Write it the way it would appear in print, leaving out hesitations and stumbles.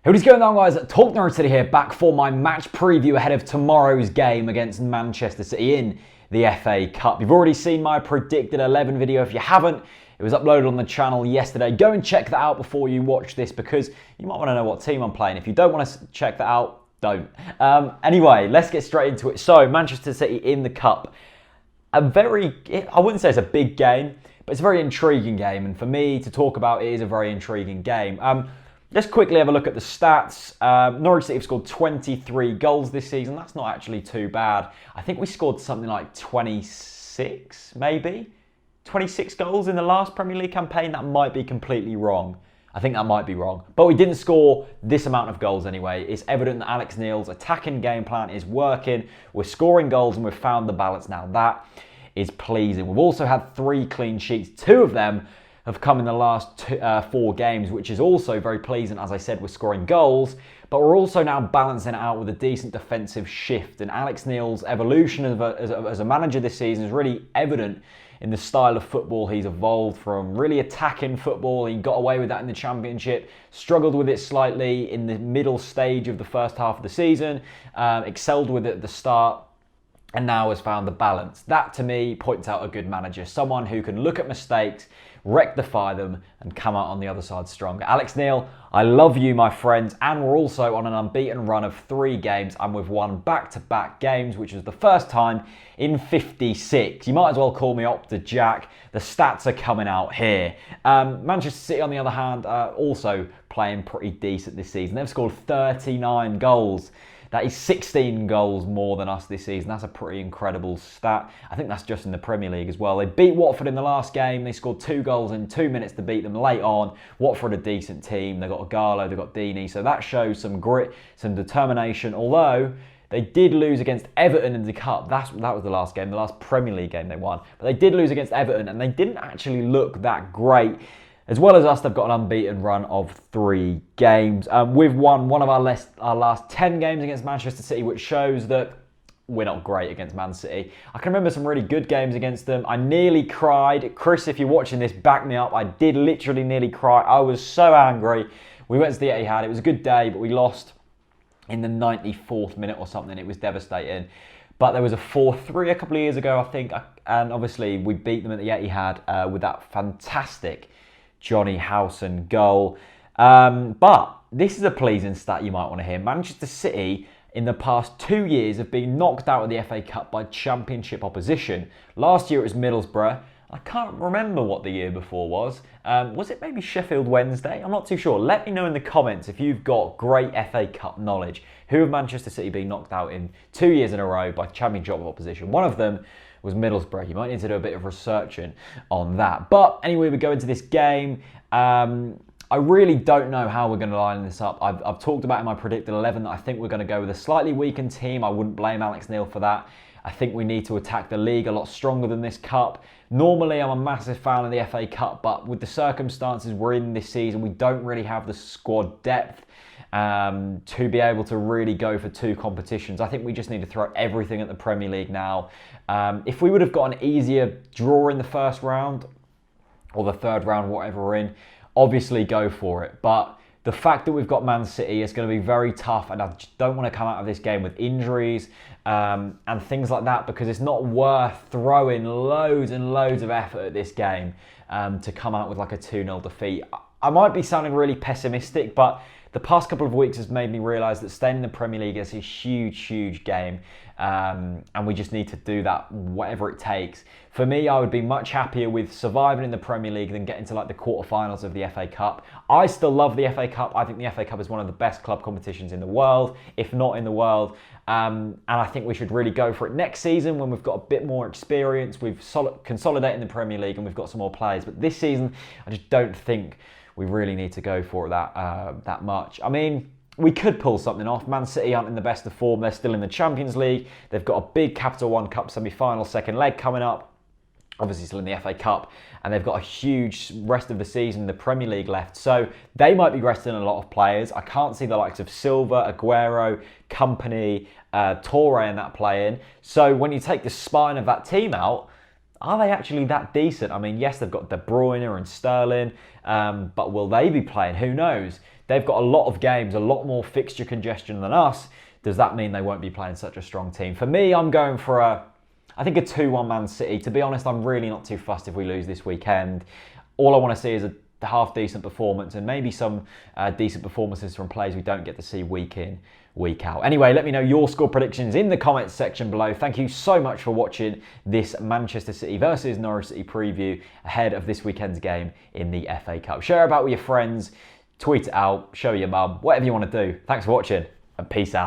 Hey, what is going on, guys? TalkNorwichCity here, back for my match preview ahead of tomorrow's game against Manchester City in the FA Cup. You've already seen my predicted 11 video. If you haven't, it was uploaded on the channel yesterday. Go and check that out before you watch this, because you might want to know what team I'm playing. If you don't want to check that out, don't. Anyway, let's get straight into it. So, Manchester City in the Cup. I wouldn't say it's a big game, but it's a very intriguing game. And for me to talk about, it is a very intriguing game. Let's quickly have a look at the stats. Norwich City have scored 23 goals this season. That's not actually too bad. I think we scored something like 26, maybe? 26 goals in the last Premier League campaign. That might be completely wrong. I think that might be wrong. But we didn't score this amount of goals anyway. It's evident that Alex Neil's attacking game plan is working. We're scoring goals and we've found the balance now. That is pleasing. We've also had 3 clean sheets. 2 of them have come in the last 4 games, which is also very pleasing. As I said, we're scoring goals, but we're also now balancing it out with a decent defensive shift. And Alex Neil's evolution as a manager this season is really evident in the style of football he's evolved from. Really attacking football. He got away with that in the Championship, struggled with it slightly in the middle stage of the first half of the season, excelled with it at the start, and now has found the balance. That, to me, points out a good manager. Someone who can look at mistakes, rectify them, and come out on the other side stronger. Alex Neil, I love you, my friends. And we're also on an unbeaten run of 3 games, and we've won back-to-back games, which is the first time in 56. You might as well call me Opta Jack. The stats are coming out here. Manchester City, on the other hand, are also playing pretty decent this season. They've scored 39 goals. That is 16 goals more than us this season. That's a pretty incredible stat. I think that's just in the Premier League as well. They beat Watford in the last game. They scored 2 goals in 2 minutes to beat them late on. Watford, a decent team. They've got Garlo, they've got Deeney. So that shows some grit, some determination. Although they did lose against Everton in the Cup. That was the last game, the last Premier League game they won. But they did lose against Everton, and they didn't actually look that great. As well as us, they've got an unbeaten run of 3 games. We've won one of our last 10 games against Manchester City, which shows that we're not great against Man City. I can remember some really good games against them. I nearly cried. Chris, if you're watching this, back me up. I did literally nearly cry. I was so angry. We went to the Etihad. It was a good day, but we lost in the 94th minute or something. It was devastating. But there was a 4-3 a couple of years ago, I think. And obviously, we beat them at the Etihad with that fantastic Johnny Howson goal. But this is a pleasing stat you might want to hear. Manchester City, in the past 2 years, have been knocked out of the FA Cup by Championship opposition. Last year it was Middlesbrough. I can't remember what the year before was. Was it maybe Sheffield Wednesday? I'm not too sure. Let me know in the comments if you've got great FA Cup knowledge. Who have Manchester City been knocked out in 2 years in a row by Championship opposition? One of them was Middlesbrough. You might need to do a bit of researching on that. But anyway, we go into this game. I really don't know how we're going to line this up. I've talked about in my predicted 11 that I think we're going to go with a slightly weakened team. I wouldn't blame Alex Neil for that. I think we need to attack the league a lot stronger than this cup. Normally, I'm a massive fan of the FA Cup, but with the circumstances we're in this season, we don't really have the squad depth to be able to really go for 2 competitions. I think we just need to throw everything at the Premier League now. If we would have got an easier draw in the first round or the third round, whatever we're in, obviously go for it. But the fact that we've got Man City is going to be very tough, and I just don't want to come out of this game with injuries and things like that, because it's not worth throwing loads and loads of effort at this game to come out with like a 2-0 defeat. I might be sounding really pessimistic, but the past couple of weeks has made me realise that staying in the Premier League is a huge, huge game. And we just need to do that, whatever it takes. For me, I would be much happier with surviving in the Premier League than getting to like the quarterfinals of the FA Cup. I still love the FA Cup. I think the FA Cup is one of the best club competitions in the world, if not in the world. And I think we should really go for it next season when we've got a bit more experience. We've consolidated in the Premier League and we've got some more players. But this season, I just don't think we really need to go for it that much. I mean, we could pull something off. Man City aren't in the best of form. They're still in the Champions League. They've got a big Capital One Cup semi-final, second leg coming up. Obviously still in the FA Cup. And they've got a huge rest of the season in the Premier League left. So they might be resting a lot of players. I can't see the likes of Silva, Aguero, Company, Torre and that playing. So when you take the spine of that team out, Are they actually that decent? I mean, yes, they've got De Bruyne and Sterling, but will they be playing? Who knows? They've got a lot of games, a lot more fixture congestion than us. Does that mean they won't be playing such a strong team? For me, I'm going for I think a 2-1 Man City. To be honest, I'm really not too fussed if we lose this weekend. All I want to see is a half-decent performance and maybe some decent performances from players we don't get to see week in, week out. Anyway, let me know your score predictions in the comments section below. Thank you so much for watching this Manchester City versus Norwich City preview ahead of this weekend's game in the FA Cup. Share it about with your friends, tweet it out, show your mum, whatever you want to do. Thanks for watching and peace out.